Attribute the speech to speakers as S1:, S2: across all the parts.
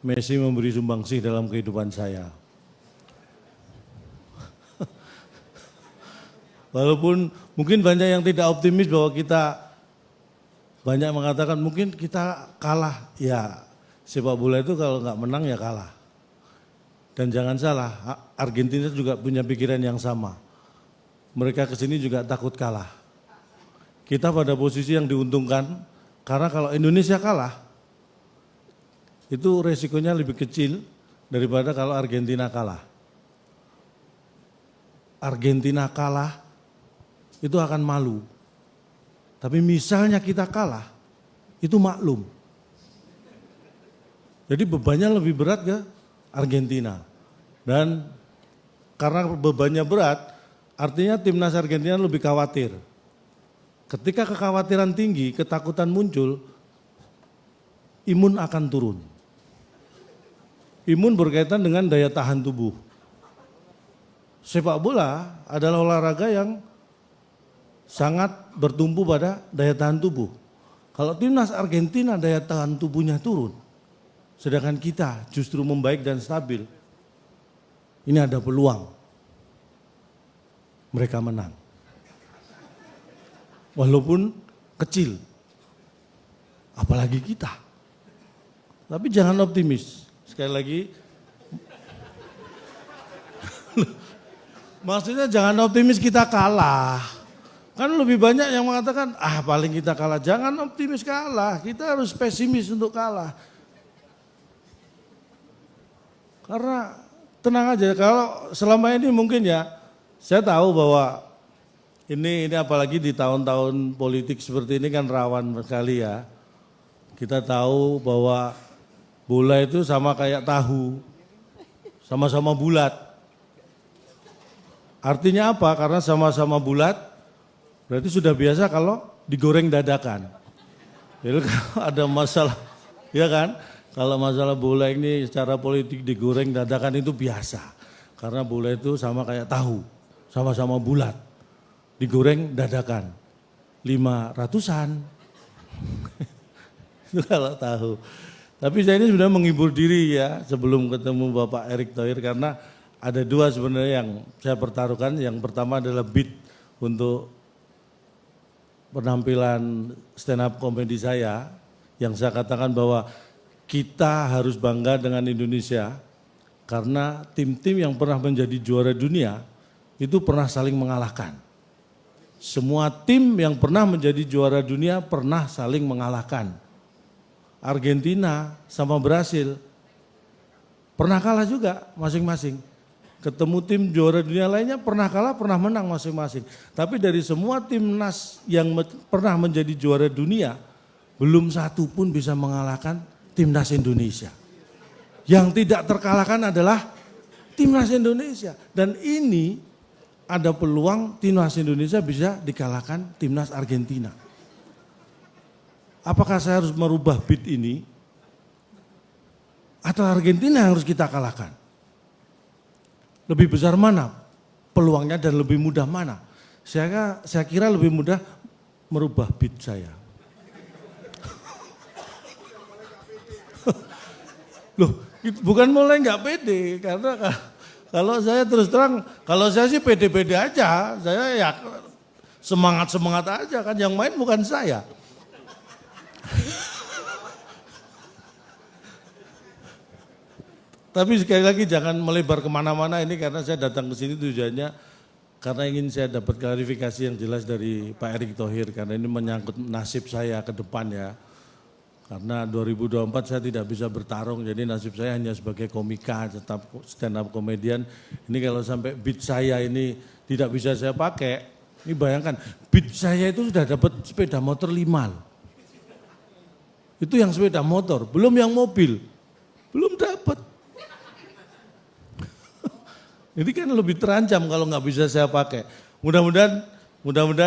S1: Messi memberi sumbangsih dalam kehidupan saya. Walaupun mungkin banyak yang tidak optimis bahwa kita banyak mengatakan mungkin kita kalah. Ya, sepak bola itu kalau nggak menang ya kalah. Dan jangan salah, Argentina juga punya pikiran yang sama. Mereka kesini juga takut kalah. Kita pada posisi yang diuntungkan, karena kalau Indonesia kalah, itu resikonya lebih kecil daripada kalau Argentina kalah. Argentina kalah, itu akan malu. Tapi misalnya kita kalah, itu maklum. Jadi bebannya lebih berat ke Argentina. Dan karena bebannya berat, artinya timnas Argentina lebih khawatir. Ketika kekhawatiran tinggi, ketakutan muncul, imun akan turun. Imun berkaitan dengan daya tahan tubuh. Sepak bola adalah olahraga yang sangat bertumpu pada daya tahan tubuh. Kalau timnas Argentina daya tahan tubuhnya turun, sedangkan kita justru membaik dan stabil, ini ada peluang mereka menang. Walaupun kecil, apalagi kita. Tapi jangan optimis. Sekali lagi, maksudnya jangan optimis kita kalah. Kan lebih banyak yang mengatakan, paling kita kalah. Jangan optimis kalah, kita harus pesimis untuk kalah. Karena tenang aja, kalau selama ini mungkin ya, saya tahu bahwa ini apalagi di tahun-tahun politik seperti ini kan rawan sekali ya. Kita tahu bahwa bola itu sama kayak tahu, sama-sama bulat. Artinya apa? Karena sama-sama bulat, berarti sudah biasa kalau digoreng dadakan. Jadi kalau ada masalah, ya kan? Kalau masalah bola ini secara politik digoreng dadakan itu biasa. Karena bola itu sama kayak tahu, sama-sama bulat. Digoreng dadakan, 500-an. Itu kalau tahu. Tapi saya ini sebenarnya menghibur diri ya sebelum ketemu Bapak Erick Thohir karena ada dua sebenarnya yang saya pertaruhkan. Yang pertama adalah beat untuk penampilan stand up komedi saya. Yang saya katakan bahwa kita harus bangga dengan Indonesia karena tim-tim yang pernah menjadi juara dunia itu pernah saling mengalahkan. Semua tim yang pernah menjadi juara dunia pernah saling mengalahkan. Argentina sama Brasil pernah kalah juga masing-masing. Ketemu tim juara dunia lainnya pernah kalah, pernah menang masing-masing. Tapi dari semua timnas yang pernah menjadi juara dunia, belum satu pun bisa mengalahkan timnas Indonesia. Yang tidak terkalahkan adalah timnas Indonesia. Dan ini ada peluang timnas Indonesia bisa dikalahkan timnas Argentina. Apakah saya harus merubah beat ini? Atau Argentina yang harus kita kalahkan? Lebih besar mana peluangnya dan lebih mudah mana? Saya kira lebih mudah merubah beat saya. Loh, bukan mulai nggak pede karena kalau saya terus terang, kalau saya sih pede-pede aja, saya ya semangat-semangat aja kan, yang main bukan saya. Tapi sekali lagi jangan melebar kemana-mana ini karena saya datang ke sini tujuannya karena ingin saya dapat klarifikasi yang jelas dari Pak Erick Thohir karena ini menyangkut nasib saya ke depan ya. Karena 2024 saya tidak bisa bertarung, jadi nasib saya hanya sebagai komika, tetap stand up komedian. Ini kalau sampai beat saya ini tidak bisa saya pakai, ini bayangkan beat saya itu sudah dapat sepeda motor 5. Itu yang sepeda motor, belum yang mobil, belum dapat. Ini kan lebih terancam kalau nggak bisa saya pakai. Mudah-mudahan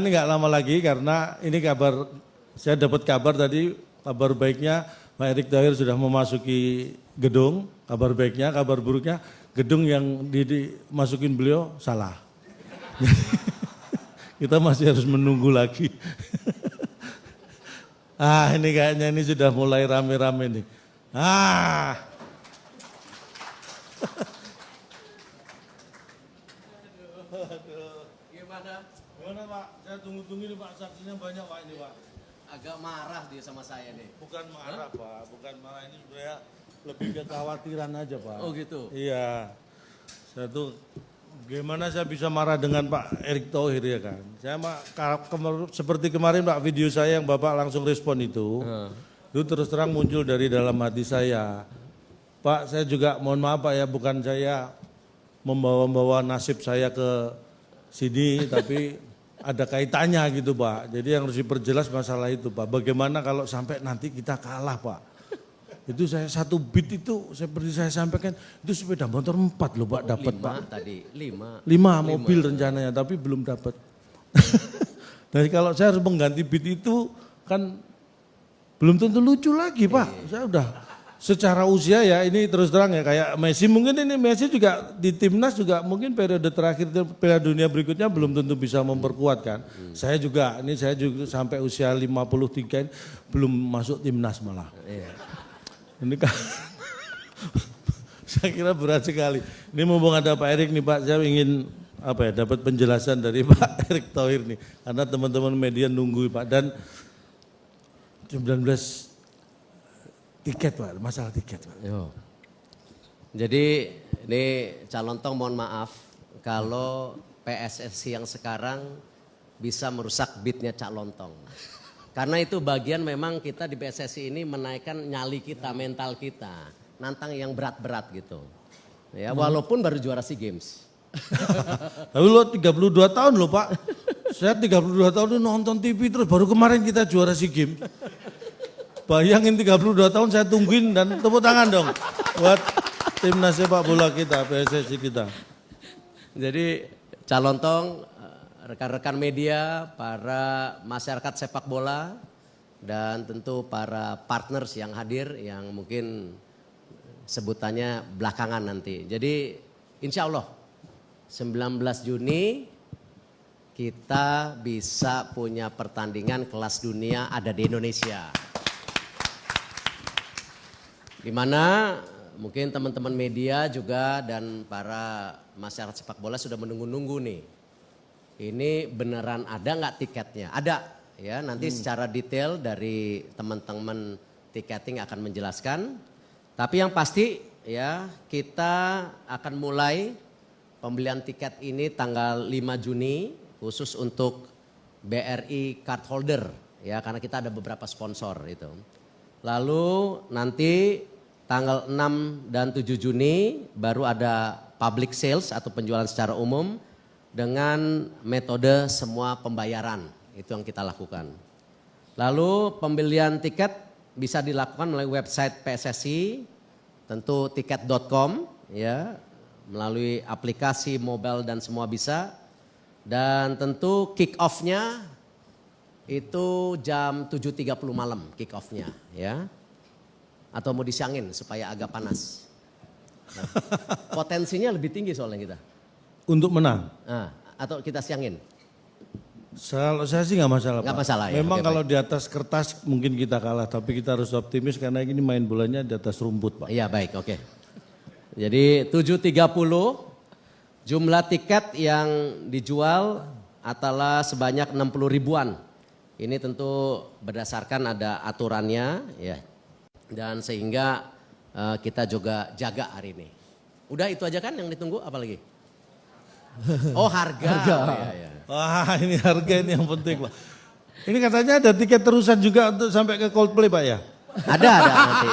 S1: ini nggak lama lagi karena ini kabar, saya dapat kabar tadi. Kabar baiknya Pak Erick Thohir sudah memasuki gedung, kabar baiknya, kabar buruknya gedung yang dimasukin beliau salah. Kita masih harus menunggu lagi. Ini kayaknya ini sudah mulai rame-rame nih. Pak, saksinya banyak Pak ini Pak.
S2: Agak marah dia sama saya nih.
S1: Bukan marah Pak, bukan marah, ini sebenarnya lebih ke kekhawatiran aja Pak.
S2: Oh gitu?
S1: Iya, saya tuh gimana saya bisa marah dengan Pak Erick Thohir ya kan. Saya seperti kemarin Pak, video saya yang Bapak langsung respon itu terus terang muncul dari dalam hati saya. Pak, saya juga mohon maaf Pak ya, bukan saya membawa-bawa nasib saya ke sini, tapi ada kaitannya gitu Pak. Jadi yang harus diperjelas masalah itu Pak. Bagaimana kalau sampai nanti kita kalah Pak. Itu saya 1 bit itu seperti saya sampaikan, itu sepeda motor 4 loh Pak dapat Pak.
S2: 5 tadi, 5.
S1: 5 mobil rencananya tapi belum dapat. Jadi kalau saya harus mengganti bit itu kan belum tentu lucu lagi Pak. Saya udah secara usia ya ini terus terang ya kayak Messi, mungkin ini Messi juga di timnas juga mungkin periode terakhir Piala Dunia berikutnya belum tentu bisa memperkuat kan. Saya juga sampai usia 53 ini belum masuk timnas malah. Ini kan saya kira berat sekali. Ini mumpung ada Pak Erick nih Pak, saya ingin dapat penjelasan dari Pak Erick Thohir nih karena teman-teman media nunggu Pak. Dan 19 tiket Pak, masalah tiket Pak.
S2: Yo. Jadi ini calon tong mohon maaf kalau PSSI yang sekarang bisa merusak beatnya Cak Lontong. Karena itu bagian memang kita di PSSI ini menaikkan nyali kita, mental kita. Nantang yang berat-berat gitu. Ya, walaupun baru juara SEA Games.
S1: Tapi lo 32 tahun loh Pak. Saya 32 tahun nonton TV terus baru kemarin kita juara SEA Games. Bayangin 32 tahun saya tungguin dan tepuk tangan dong buat timnas sepak bola kita, PSSI kita.
S2: Jadi calon tong, rekan-rekan media, para masyarakat sepak bola, dan tentu para partners yang hadir yang mungkin sebutannya belakangan nanti. Jadi insya Allah 19 Juni kita bisa punya pertandingan kelas dunia ada di Indonesia. Di mana mungkin teman-teman media juga dan para masyarakat sepak bola sudah menunggu-nunggu nih. Ini beneran ada nggak tiketnya? Ada ya, nanti secara detail dari teman-teman tiketing akan menjelaskan. Tapi yang pasti ya kita akan mulai pembelian tiket ini tanggal 5 Juni khusus untuk BRI card holder ya, karena kita ada beberapa sponsor itu. Lalu nanti tanggal 6 dan 7 Juni baru ada public sales atau penjualan secara umum dengan metode semua pembayaran. Itu yang kita lakukan. Lalu pembelian tiket bisa dilakukan melalui website PSSI, tentu tiket.com ya, melalui aplikasi mobile dan semua bisa. Dan tentu kick off-nya itu jam 7.30 malam kick off-nya ya. Atau mau disiangin supaya agak panas. Nah, potensinya lebih tinggi soalnya kita.
S1: Untuk menang?
S2: Nah, atau kita siangin?
S1: Kalau saya sih nggak masalah
S2: Nggak
S1: Pak.
S2: masalah ya.
S1: Memang
S2: Oke,
S1: kalau di atas kertas mungkin kita kalah, tapi kita harus optimis karena ini main bolanya di atas rumput Pak.
S2: Iya baik, oke. Jadi 7.30 jumlah tiket yang dijual adalah sebanyak 60 ribuan. Ini tentu berdasarkan ada aturannya ya. Dan sehingga kita juga jaga hari ini. Udah itu aja kan yang ditunggu, apa lagi? Oh harga. Ya.
S1: Wah ini harga ini yang penting Pak. Ini katanya ada tiket terusan juga untuk sampai ke Coldplay Pak ya?
S2: Ada nanti.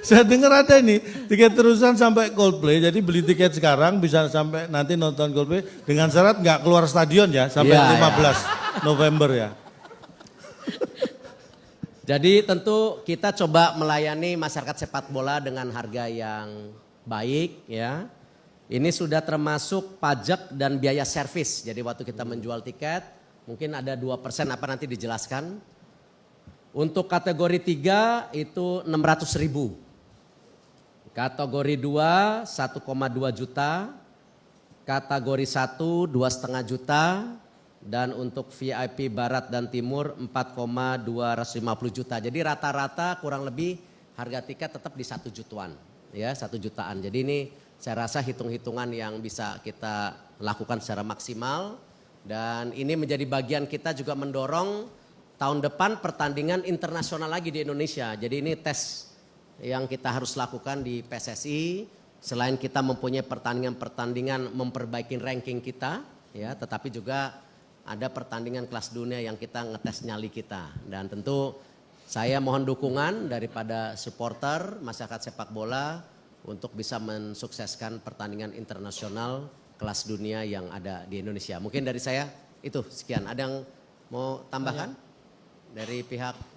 S1: Saya dengar ada nih tiket terusan sampai Coldplay. Jadi beli tiket sekarang bisa sampai nanti nonton Coldplay dengan syarat nggak keluar stadion ya sampai 15 November ya.
S2: Jadi tentu kita coba melayani masyarakat sepak bola dengan harga yang baik ya. Ini sudah termasuk pajak dan biaya servis. Jadi waktu kita menjual tiket mungkin ada 2% apa nanti dijelaskan. Untuk kategori 3 itu 600 ribu. Kategori 2 1,2 juta. Kategori 1 2,5 juta. Dan untuk VIP Barat dan Timur 4,250 juta. Jadi rata-rata kurang lebih harga tiket tetap di 1 jutaan. Ya 1 jutaan. Jadi ini saya rasa hitung-hitungan yang bisa kita lakukan secara maksimal. Dan ini menjadi bagian kita juga mendorong tahun depan pertandingan internasional lagi di Indonesia. Jadi ini tes yang kita harus lakukan di PSSI. Selain kita mempunyai pertandingan-pertandingan memperbaiki ranking kita, ya, tetapi juga ada pertandingan kelas dunia yang kita ngetes nyali kita. Dan tentu saya mohon dukungan daripada supporter masyarakat sepak bola untuk bisa mensukseskan pertandingan internasional kelas dunia yang ada di Indonesia. Mungkin dari saya itu sekian. Ada yang mau tambahkan dari pihak